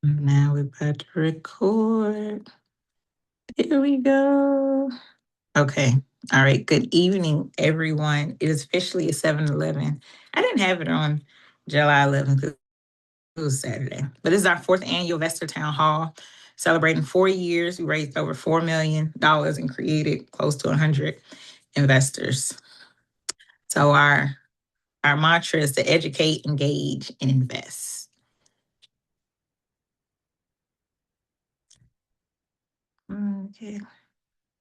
Now we're about to record. Here we go. Okay. All right. Good evening, everyone. It is officially a 7-Eleven. I didn't have it on July 11th. It was Saturday. But this is our fourth annual Vesterr Town Hall. Celebrating 4 years, we raised over $4 million and created close to 100 investors. So our mantra is to educate, engage, and invest. Okay.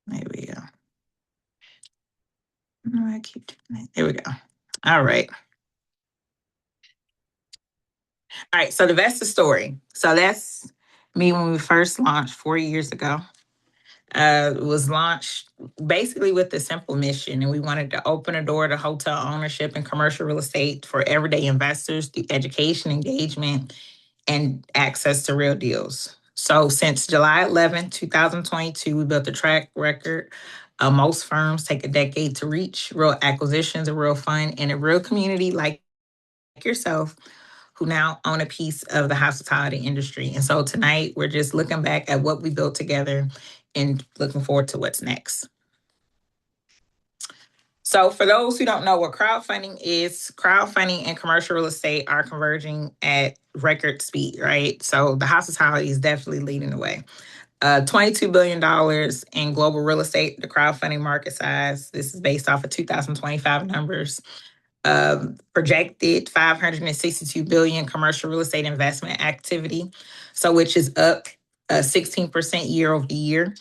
There we go. I keep doing that. There we go. All right. All right. So the Vesta story. So that's me when we first launched 4 years ago. It was launched basically with a simple mission, and we wanted to open a door to hotel ownership and commercial real estate for everyday investors through education, engagement, and access to real deals. So since July 11th, 2022, we built a track record. Most firms take a decade to reach. Real acquisitions are real fun, and a real community like yourself who now own a piece of the hospitality industry. And so tonight we're just looking back at what we built together and looking forward to what's next. So for those who don't know what crowdfunding is, crowdfunding and commercial real estate are converging at record speed, right? So the hospitality is definitely leading the way. $22 billion in global real estate, the crowdfunding market size. This is based off of 2025 numbers. Projected 562 billion commercial real estate investment activity, so which is up 16% year over year,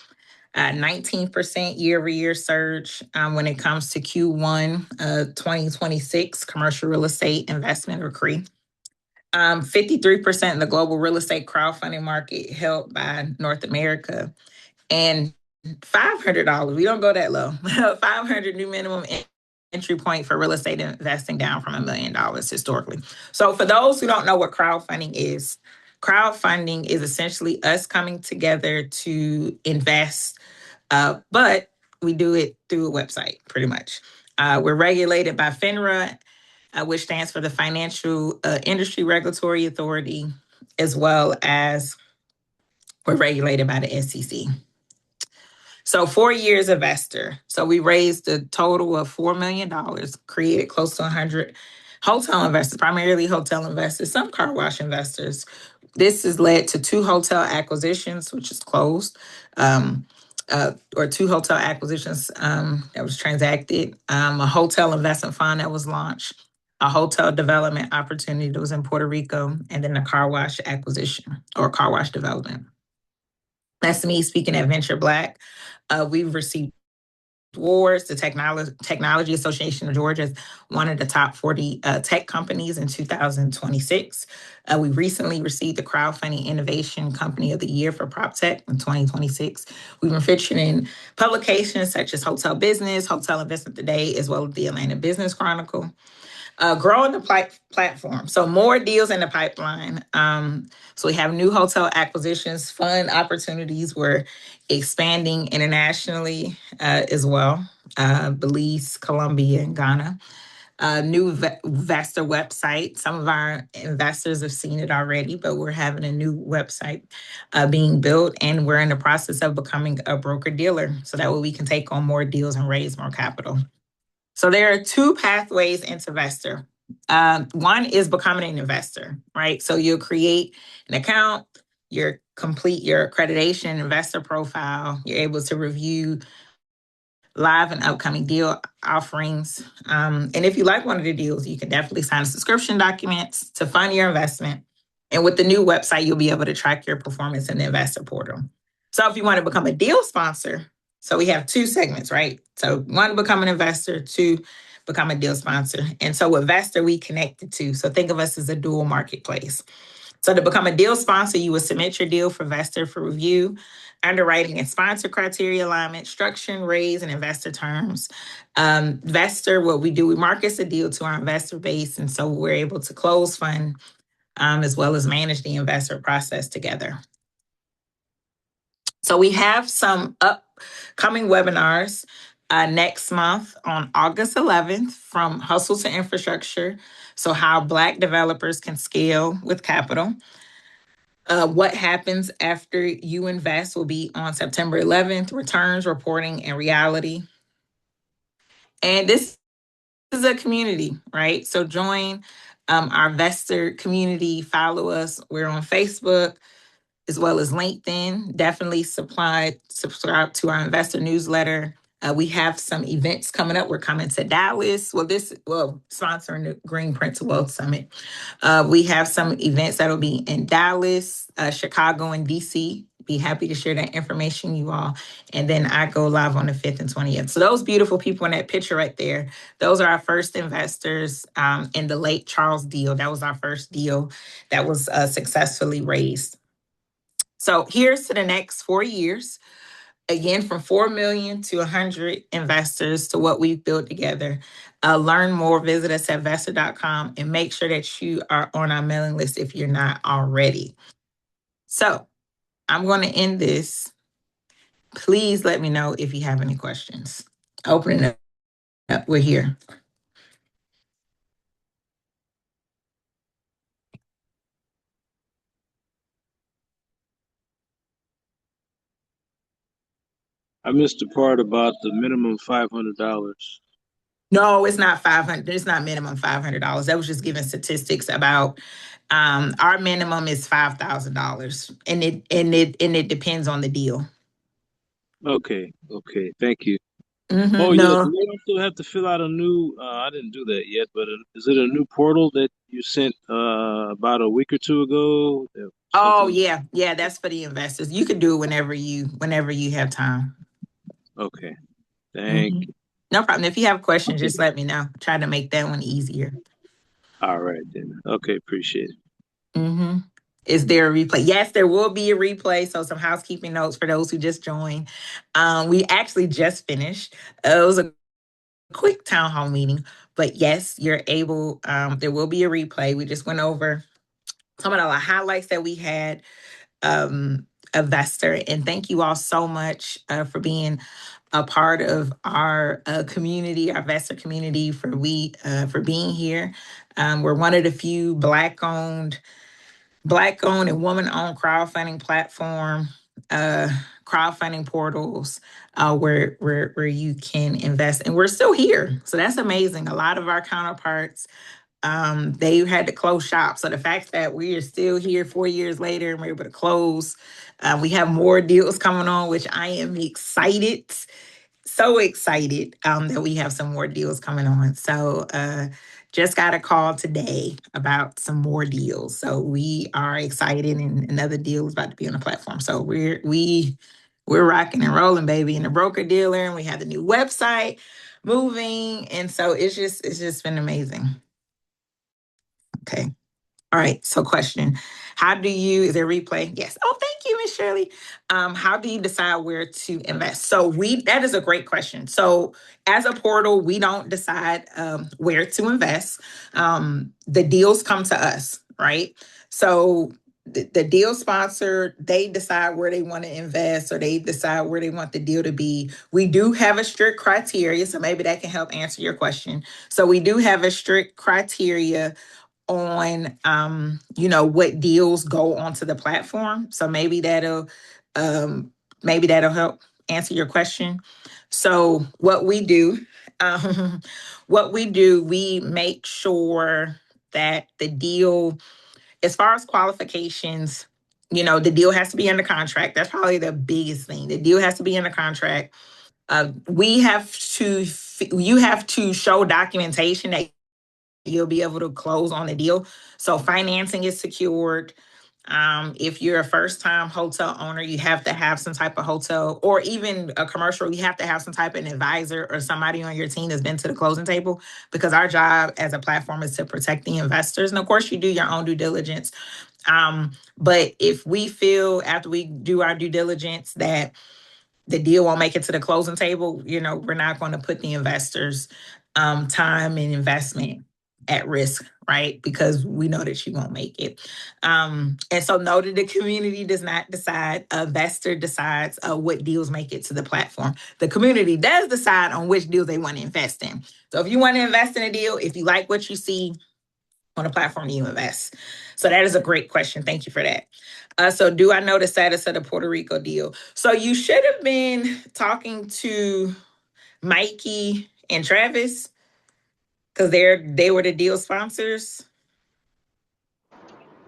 19% year over year surge when it comes to Q1 2026 commercial real estate investment or CRE. 53% of the global real estate crowdfunding market held by North America, and $500. We don't go that low. 500 new minimum entry point for real estate investing, down from $1 million historically. So for those who don't know what crowdfunding is essentially us coming together to invest, but we do it through a website pretty much. We're regulated by FINRA, which stands for the Financial Industry Regulatory Authority, as well as we're regulated by the SEC. So 4 years of Vesterr. So we raised a total of $4 million, created close to 100 hotel investors, primarily hotel investors, some car wash investors. This has led to 2 hotel acquisitions, which is closed, or 2 hotel acquisitions that was transacted, a hotel investment fund that was launched, a hotel development opportunity that was in Puerto Rico, and then a car wash acquisition or car wash development. That's me speaking at Venture Black. We've received awards. The Technology Association of Georgia is one of the top 40 tech companies in 2026. We recently received the Crowdfunding Innovation Company of the Year for PropTech in 2026. We've been featured in publications such as Hotel Business, Hotel Investment Today, as well as the Atlanta Business Chronicle. Growing the platform. So more deals in the pipeline. So we have new hotel acquisitions, fund opportunities. We're expanding internationally as well. Belize, Colombia, and Ghana. New Vesterr website. Some of our investors have seen it already, but we're having a new website being built, and we're in the process of becoming a broker dealer, so that way we can take on more deals and raise more capital. So there are 2 pathways into Vesterr. One is becoming an investor, right? So you'll create an account, you complete your accreditation, investor profile, you're able to review live and upcoming deal offerings. And if you like one of the deals, you can definitely sign subscription documents to fund your investment. And with the new website, you'll be able to track your performance in the investor portal. So if you want to become a deal sponsor, so we have 2 segments, right? So 1, become an investor, 2, become a deal sponsor. And so with Vesterr, we connected to. So think of us as a dual marketplace. So to become a deal sponsor, you will submit your deal for Vesterr for review, underwriting and sponsor criteria alignment, structure and raise and investor terms. Vesterr, what we do, we market the deal to our investor base. And so we're able to close fund as well as manage the investor process together. So we have some upcoming webinars next month on August 11th, from Hustle to Infrastructure. So how Black developers can scale with capital. What happens after you invest will be on September 11th, returns, reporting, and reality. And this is a community, right? So join our Vesterr community, follow us. We're on Facebook as well as LinkedIn. Definitely subscribe to our investor newsletter. We have some events coming up. We're coming to Dallas. Sponsoring the Green Print to Wealth Summit. We have some events that'll be in Dallas, Chicago, and DC. Be happy to share that information, you all. And then I go live on the 5th and 20th. So those beautiful people in that picture right there, those are our first investors in the late Charles deal. That was our first deal that was successfully raised. So here's to the next 4 years. Again, from 4 million to 100 investors to what we've built together. Learn more, visit us at vesterr.com and make sure that you are on our mailing list if you're not already. So I'm going to end this. Please let me know if you have any questions. Opening it up. We're here. I missed the part about the minimum $500. No, it's not 500. It's not minimum $500. That was just giving statistics about our minimum is $5,000, and it depends on the deal. Okay, thank you. Oh Mm-hmm. yeah, do No. they also have to fill out a new? I didn't do that yet, but is it a new portal that you sent about a week or two ago? Oh Something. yeah, yeah. That's for the investors. You can do it whenever you have time. Okay, thank Mm-hmm. you. No problem. If you have questions, just let me know. Try to make that one easier. All right then. Okay, appreciate it. Mm-hmm. Is there a replay? Yes, there will be a replay. So some housekeeping notes for those who just joined. We actually just finished. It was a quick town hall meeting, but yes, you're able. There will be a replay. We just went over some of the highlights that we had of Vesterr, and thank you all so much for being a part of our community, our Vesterr community, for being here. We're one of the few Black-owned and woman-owned crowdfunding platform, crowdfunding portals where you can invest, and we're still here. So that's amazing. A lot of our counterparts, they had to close shop. So the fact that we are still here 4 years later and we're able to close, we have more deals coming on, which I am excited, so excited that we have some more deals coming on. So just got a call today about some more deals. So we are excited, and another deal is about to be on the platform. So we're rocking and rolling, baby, in the broker dealer, and we have the new website moving, and so it's just been amazing. Okay. All right. So question. Is there a replay? Yes. Oh, thank you, Miss Shirley. How do you decide where to invest? So that is a great question. So as a portal, we don't decide where to invest. The deals come to us, right? So the deal sponsor, they decide where they want to invest, or they decide where they want the deal to be. We do have a strict criteria, so maybe that can help answer your question. So we do have a strict criteria on what deals go onto the platform. So maybe that'll help answer your question. So um, we make sure that the deal, as far as qualifications, the deal has to be under contract. That's probably the biggest thing. The deal has to be under contract. You have to show documentation that you'll be able to close on the deal. So financing is secured. If you're a first-time hotel owner, you have to have some type of hotel, or even a commercial, you have to have some type of advisor or somebody on your team that's been to the closing table, because our job as a platform is to protect the investors. And of course, you do your own due diligence. But if we feel after we do our due diligence that the deal won't make it to the closing table, we're not going to put the investors' time and investment at risk, right? Because we know that you won't make it. And so know that the community does not decide. Vesterr decides what deals make it to the platform. The community does decide on which deals they want to invest in. So if you want to invest in a deal, if you like what you see on the platform do you invest? So that is a great question. Thank you for that. So do I know the status of the Puerto Rico deal? So you should have been talking to Mikey and Travis because they were the deal sponsors.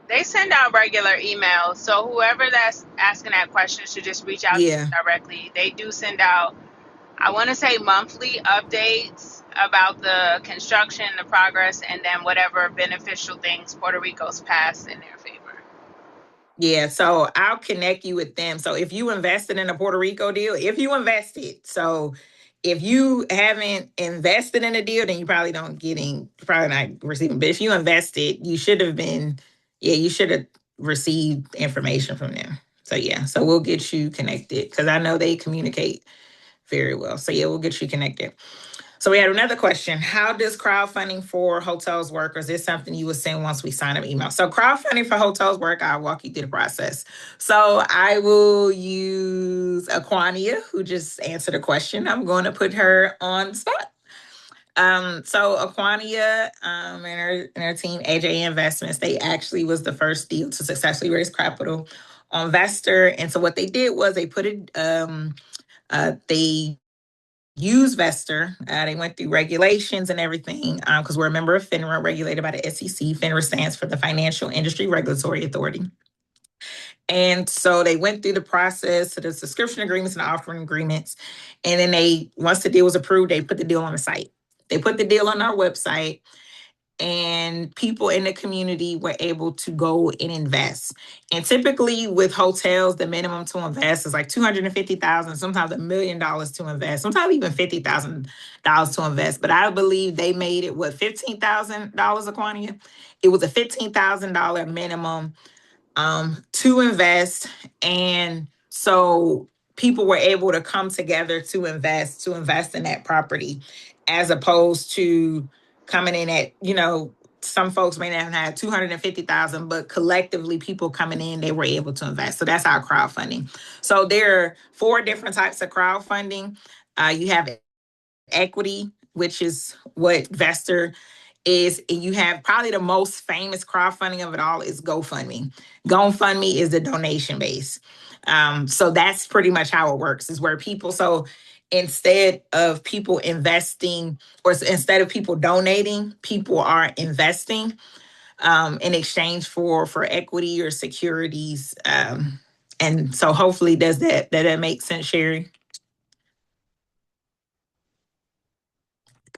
They send out regular emails, so whoever that's asking that question should just reach out to them Yeah. directly. They do send out, I want to say, monthly updates about the construction, the progress, and then whatever beneficial things Puerto Rico's passed in their favor. Yeah, so I'll connect you with them. So if you invested in a Puerto Rico deal, if you invested, so if you haven't invested in a deal, then you probably don't getting, probably not receiving. But if you invested, you should have been, yeah, you should have received information from them. So yeah, so we'll get you connected because I know they communicate very well. So yeah, we'll get you connected. So we had another question. How does crowdfunding for hotels work? Or is this something you would send once we sign up email? So crowdfunding for hotels work, I'll walk you through the process. So I will use Aquania, who just answered a question. I'm going to put her on the spot. So Aquania and her team, AJ Investments, they actually was the first deal to successfully raise capital on Vesterr. And so what they did was they put it, they use Vesterr. They went through regulations and everything because we're a member of FINRA, regulated by the SEC. FINRA stands for the Financial Industry Regulatory Authority. And so they went through the process to the subscription agreements and the offering agreements. And then once the deal was approved, they put the deal on the site. They put the deal on our website, and people in the community were able to go and invest. And typically with hotels, the minimum to invest is like $250,000, sometimes $1 million to invest, sometimes even $50,000 to invest. But I believe they made it $15,000, Aquania. It was a $15,000 minimum to invest. And so people were able to come together to invest in that property, as opposed to coming in at, some folks may not have 250,000, but collectively people coming in, they were able to invest. So that's our crowdfunding. So there are 4 different types of crowdfunding. You have equity, which is what Vesterr is. And you have probably the most famous crowdfunding of it all is GoFundMe. GoFundMe is the donation base. So that's pretty much how it works, is where people, so instead of people investing, or instead of people donating, people are investing in exchange for equity or securities. And so hopefully does that make sense, Sherry?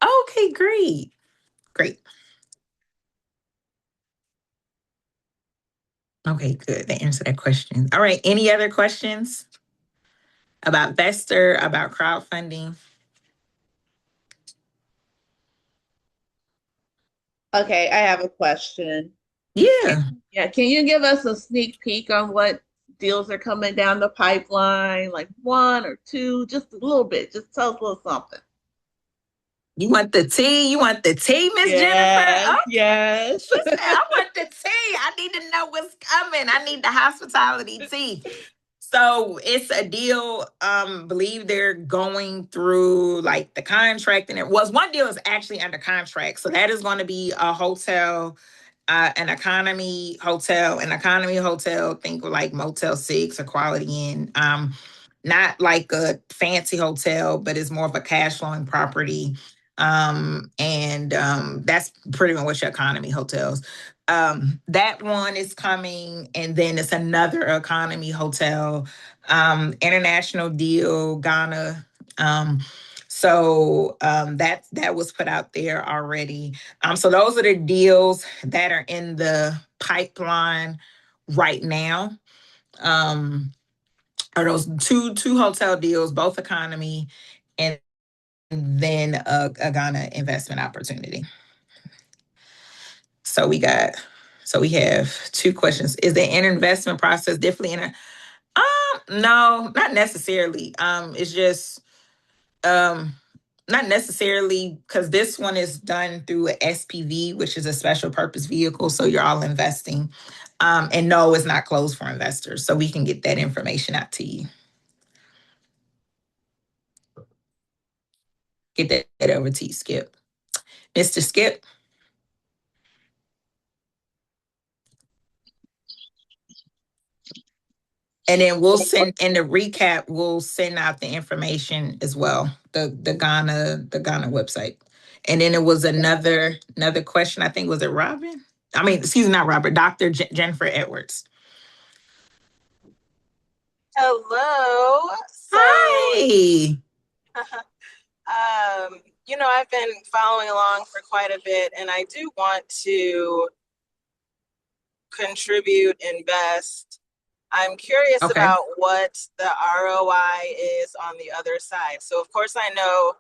Okay, great. Great. Okay, good. That answered that question. All right. Any other questions about Vesterr, about crowdfunding? Okay, I have a question. Yeah. Yeah, can you give us a sneak peek on what deals are coming down the pipeline? Like 1 or 2, just a little bit. Just tell us a little something. You want the tea? You want the tea, Miss Jennifer? Yes, Okay. yes. She said, I want the tea. I need to know what's coming. I need the hospitality tea. So it's a deal. Believe they're going through like the contract, and it was one deal is actually under contract. So that is going to be a hotel, an economy hotel, think of like Motel 6 or Quality Inn. Not like a fancy hotel, but it's more of a cash flowing property. And that's pretty much your economy hotels. That one is coming, and then it's another economy hotel, international deal, Ghana. That was put out there already. So those are the deals that are in the pipeline right now. Are those two hotel deals, both economy, and then a Ghana investment opportunity. So we have 2 questions. Is the investment process differently in a no, not necessarily. It's just not necessarily, because this one is done through a SPV, which is a special purpose vehicle. So you're all investing. And no, it's not closed for investors. So we can get that information out to you. Get that over to you, Skip. Mr. Skip. And then we'll send in the recap, we'll send out the information as well, the Ghana website. And then it was another question. I think was it Robin? I mean, excuse me, not Robert, Dr. Jennifer Edwards. Hello. So, Hi. I've been following along for quite a bit, and I do want to contribute, invest. I'm curious Okay. about what the ROI is on the other side. So, of course, I know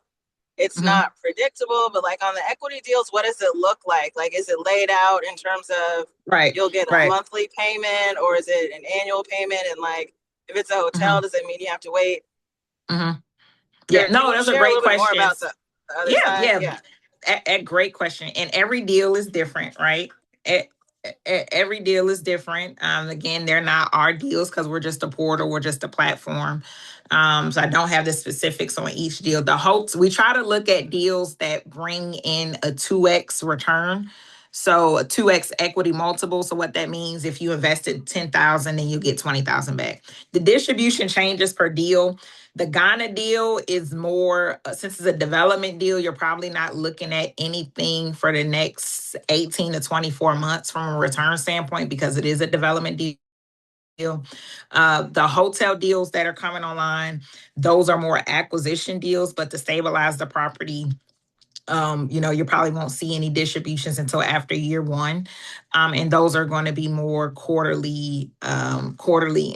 it's Mm-hmm. not predictable, but like on the equity deals, what does it look like? Like, is it laid out in terms of Right. you'll get a Right. monthly payment, or is it an annual payment? And like, if it's a hotel, Mm-hmm. does it mean you have to wait? Mm-hmm. Yeah. Yeah, can No, you those are share a great little bit more about questions. the other Yeah. side? Yeah. Yeah. A great question. And every deal is different, right? E- every deal is different. Again, they're not our deals because we're just a portal, we're just a platform. So I don't have the specifics on each deal. The hopes we try to look at deals that bring in a 2x return. So a 2x equity multiple. So what that means, if you invested 10,000, then you get 20,000 back. The distribution changes per deal. The Ghana deal is more, since it's a development deal, you're probably not looking at anything for the next 18 to 24 months from a return standpoint because it is a development deal. The hotel deals that are coming online, those are more acquisition deals, but to stabilize the property, you probably won't see any distributions until after year one. And those are going to be more quarterly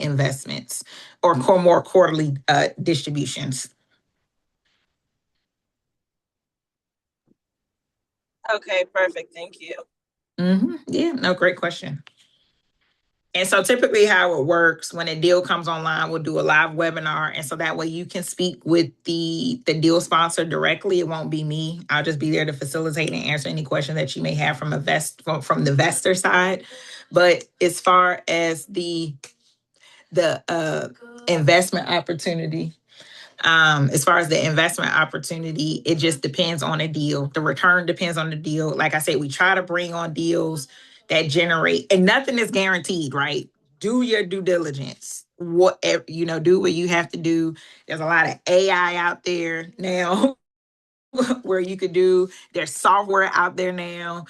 investments or more quarterly distributions. Okay, perfect. Thank you. Yeah, no, great question. And so typically how it works when a deal comes online, we'll do a live webinar. And so that way you can speak with the deal sponsor directly. It won't be me. I'll just be there to facilitate and answer any questions that you may have from from the Vesterr side. But as far as the investment opportunity, it just depends on a deal. The return depends on the deal. Like I said, we try to bring on deals that generate, and nothing is guaranteed, right? Do your due diligence. Do what you have to do. There's a lot of AI out there now where you could do, there's software out there now.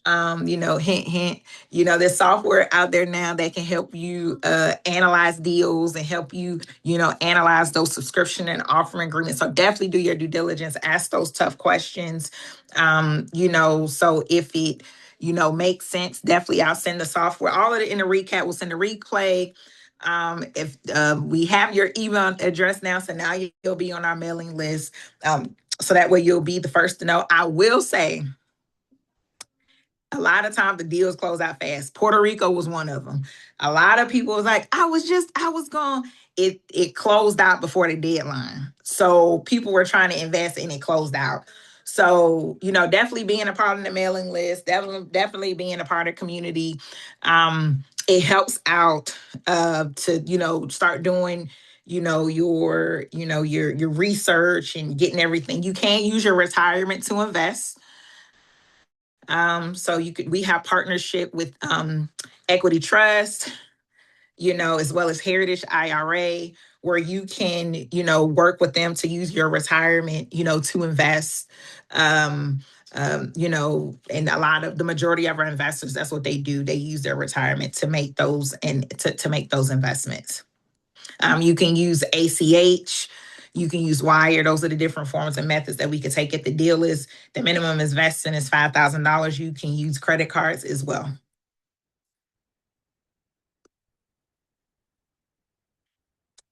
Hint, hint, there's software out there now that can help you analyze deals and help you, analyze those subscription and offering agreements. So definitely do your due diligence, ask those tough questions. So if it, makes sense, definitely I'll send the software, all of it in the recap, we'll send a replay. If we have your email address now, so now you'll be on our mailing list. So that way you'll be the first to know. I will say, a lot of times the deals close out fast. Puerto Rico was one of them. A lot of people was like, I was gone. It closed out before the deadline. So people were trying to invest and it closed out. So, definitely being a part of the mailing list, definitely being a part of the community. It helps out to, start doing, your research and getting everything. You can't use your retirement to invest. So we have partnership with Equity Trust, as well as Heritage IRA, where you can, work with them to use your retirement, to invest. And the majority of our investors, that's what they do. They use their retirement to make those and to make those investments. You can use ACH. You can use Wire. Those are the different forms and methods that we could take. If the deal is the minimum investment is $5,000, you can use credit cards as well.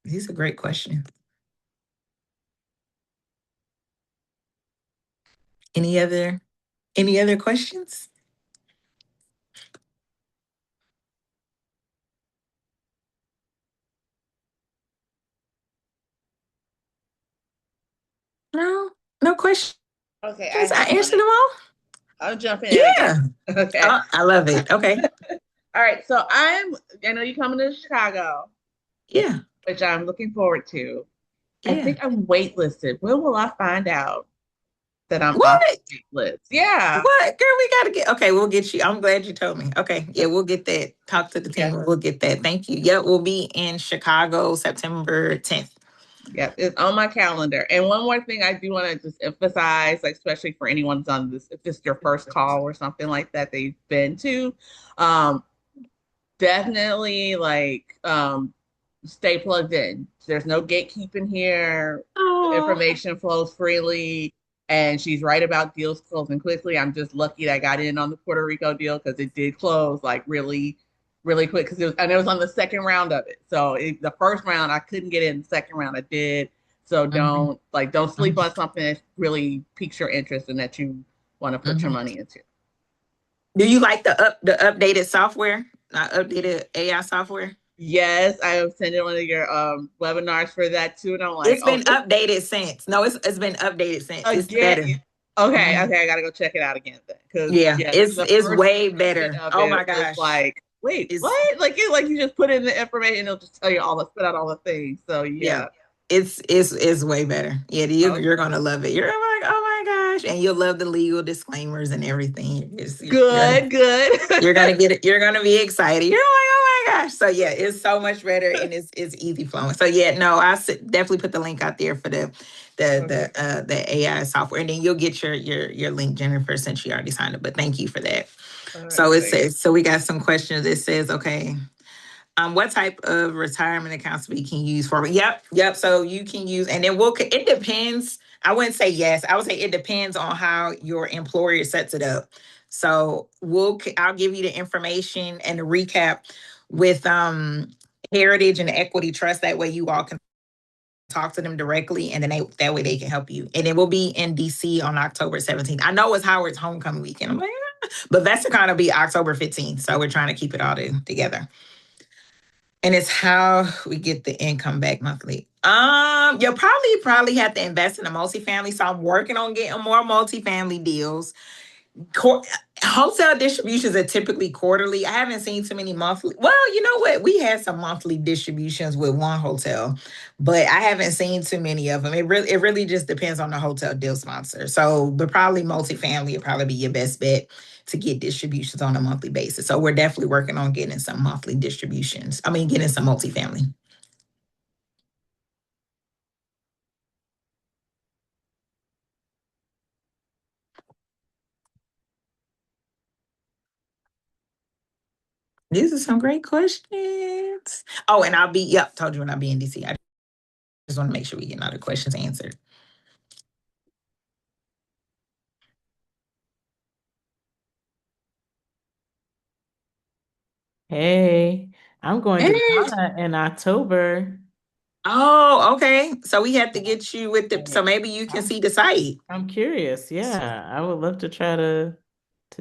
These are great questions. Any other questions? No questions. Okay, I answered them all. I'll jump in Yeah. again. Okay. I love it. Okay. All right. So I know you're coming to Chicago. Yeah. Which I'm looking forward to. Yeah. I think I'm waitlisted. When will I find out that I'm off What? the list. Yeah. What? Girl, we gotta get okay, we'll get you. I'm glad you told me. Okay. Yeah, we'll get that. Talk to the team Yeah. and we'll get that. Thank you. Yep, we'll be in Chicago September 10th. Yeah, it's on my calendar. And one more thing I do want to just emphasize, like especially for anyone who's on this, if it's your first call or something like that they've been to, um, definitely stay plugged in. There's no gatekeeping here. The Oh. information flows freely, and she's right about deals closing quickly. I'm just lucky that I got in on the Puerto Rico deal because it did close like really, really quick. Because it was on the second round of it. So the first round I couldn't get in. The second round I did. So Mhm. don't sleep Mhm. on something that really piques your interest and that you want to put your Mhm. money into. Do you like the updated software? Updated AI software? Yes, I have attended one of your webinars for that too, and I'm like, It's oh, been updated since. No, it's been updated since. It's again. better. Okay, Mhm. okay, I gotta go check it out again then, because Yeah, yeah, it's the it's first way iteration better. of Oh my it was gosh. like, wait, It's what? Like you just put in the information, it'll just tell you spit out all the things. So yeah. yeah, It's way better. Yeah, okay, you're gonna love it. You're like, oh my gosh, and you'll love the legal disclaimers and everything. good, good. You're gonna get it. You're gonna be excited. You're like, oh my gosh. So yeah, it's so much better and it's easy flowing. So yeah, no, definitely put the link out there for Okay, the AI software, and then you'll get your link, Jennifer, since you already signed up. But thank you for that. all right, So it thanks. says, so we got some questions. It says, okay, what type of retirement accounts we can use for? Yep. So you can use, and then it depends. I wouldn't say yes. I would say it depends on how your employer sets it up. So I'll give you the information and the recap with Heritage and Equity Trust. That way you all can talk to them directly, and then that way they can help you. And it will be in DC on October 17th. I know it's Howard's homecoming weekend. I'm like, but Vesterr will be October 15th. So we're trying to keep it all together. And it's how we get the income back monthly. You'll probably have to invest in a multifamily. So I'm working on getting more multifamily deals. Cor- Hotel distributions are typically quarterly. I haven't seen too many monthly. Well, you know what? We had some monthly distributions with one hotel, but I haven't seen too many of them. It really just depends on the hotel deal sponsor. So, but probably multifamily would probably be your best bet to get distributions on a monthly basis. So we're definitely working on getting some monthly distributions. I mean, getting some multifamily. These are some great questions. Oh, and told you when I'll be in DC. I just want to make sure we get all the questions answered. Hey, I'm going to Hey. Ghana in October. Oh, okay. So we have to get you with so maybe you can I'm see the site. I'm curious. Yeah, I would love to try to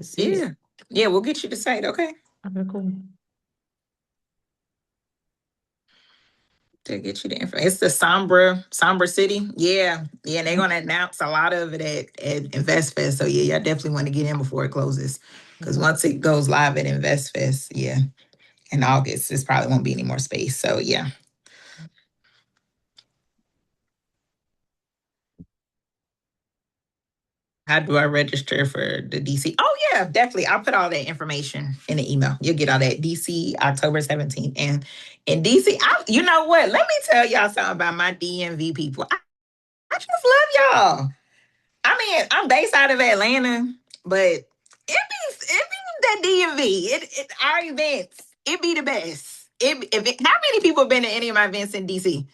see it. Yeah. Yeah, we'll get you the site. Okay. Okay, cool. To get you the info. It's the Sombra City. Yeah. Yeah. And they're gonna announce a lot of it at InvestFest. So yeah, y'all definitely want to get in before it closes. Because once it goes live at InvestFest, yeah, in August, this probably won't be any more space. So yeah. How do I register for the DC? Oh yeah, definitely. I'll put all that information in the email. You'll get all that. DC October 17th. And in DC, you know what? Let me tell y'all something about my DMV people. I just love y'all. I mean, I'm based out of Atlanta, but it be that DMV. Our events, it be the best. How many people have been to any of my events in DC?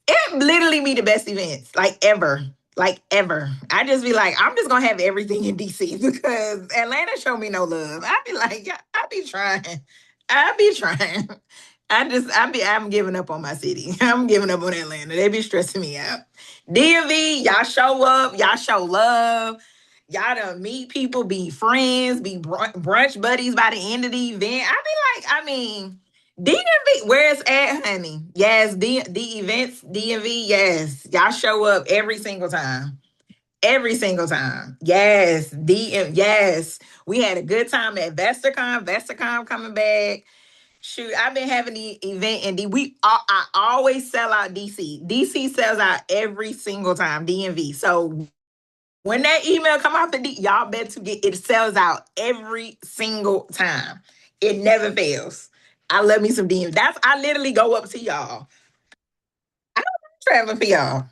It literally be the best events, like ever. Like ever. I just be like, I'm just gonna have everything in DC because Atlanta show me no love. I be like, yeah, I be trying. I be trying. I'm giving up on my city. I'm giving up on Atlanta. They be stressing me out. DMV, y'all show up, y'all show love. Y'all done meet people, be friends, be brunch buddies by the end of the event. I be like, I mean, DMV, where it's at, honey. Yes, the events, DMV, yes. Y'all show up every single time. Every single time. Yes. Yes. We had a good time at VesterCon. VesterCon coming back. Shoot, I've been having the event in I always sell out DC. DC sells out every single time, DMV. So When that email come out y'all bet to get it sells out every single time. It never fails. I love me some DMV. I literally go up to y'all. I don't mind traveling for y'all.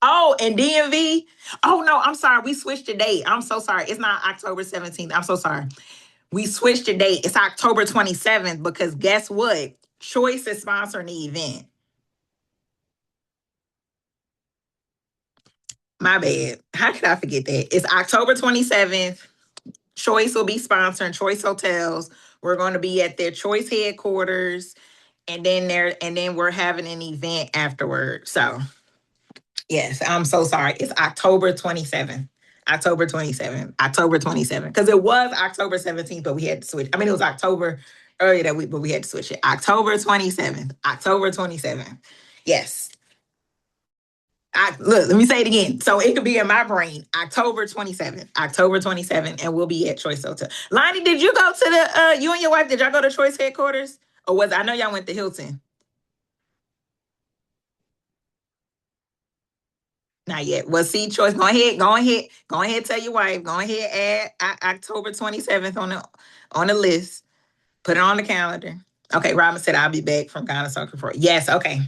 Oh, and DMV. Oh no, I'm sorry. We switched the date. I'm so sorry. It's not October 17th. I'm so sorry. We switched the date. It's October 27th because guess what? Choice is sponsoring the event. My bad. How could I forget that? It's October 27th. Choice will be sponsoring Choice Hotels. We're going to be at their Choice headquarters, and then we're having an event afterward. So, yes, I'm so sorry. It's October 27th. October 27th. October 27th. Because it was October 17th, but we had to switch. I mean, it was October earlier that week, but we had to switch it. October 27th. October 27th. Yes. Look, let me say it again. So it could be in my brain. October 27th. October 27th, and we'll be at Choice Hotel. Lonnie, did you go to the you and your wife, did y'all go to Choice headquarters? Or was I know y'all went to Hilton? Not yet. Well, see, Choice, go ahead, tell your wife. Go ahead, add October 27th on the list. Put it on the calendar. Okay, Robin said I'll be back from Ghana Soccer for yes, okay.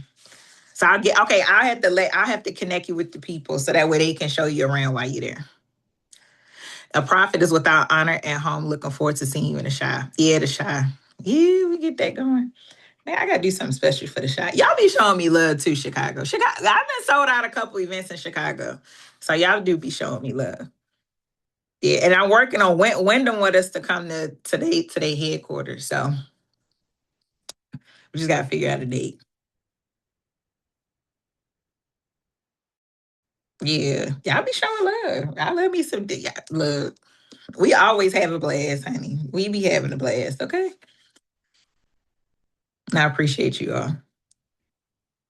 So I'll have to connect you with the people so that way they can show you around while you're there. A prophet is without honor at home. Looking forward to seeing you in the Shy. Yeah, the Shy. Yeah, we get that going. Man, I gotta do something special for the Shy. Y'all be showing me love too, Chicago. I've been sold out a couple events in Chicago. So y'all do be showing me love. Yeah, and I'm working on Wyndham with us to come to their headquarters. So we just gotta figure out a date. Yeah, y'all be showing love. I love me some love. We always have a blast, honey. We be having a blast, okay? I appreciate you all.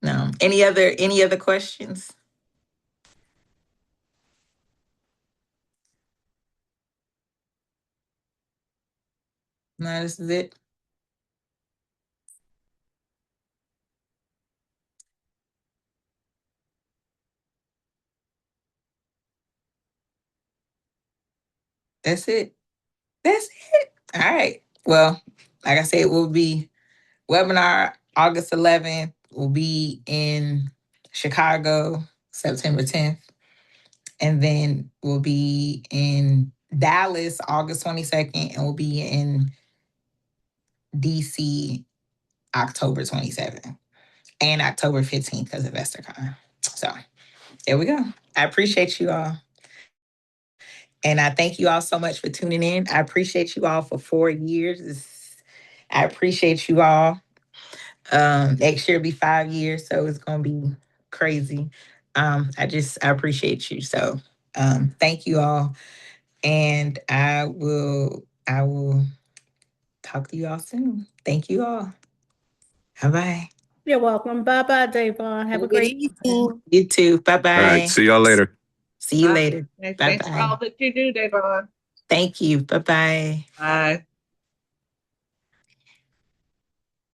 No. Any other questions? No, this is it. That's it. That's it. All right. Well, like I said, we'll be webinar August 11th. We'll be in Chicago September 10th. And then we'll be in Dallas August 22nd. And we'll be in DC October 27th and October 15th because of VesterrCon. So there we go. I appreciate you all. And I thank you all so much for tuning in. I appreciate you all for 4 years. I appreciate you all. Next year will be 5 years, so it's gonna be crazy. I appreciate you. So thank you all. And I will talk to you all soon. Thank you all. Bye-bye. You're welcome. Bye-bye, Davonne. Have a great evening. You too. Bye-bye. All right. See y'all later. See you later. Thanks for all that you do, Davonne. Thank you. Bye-bye. Bye.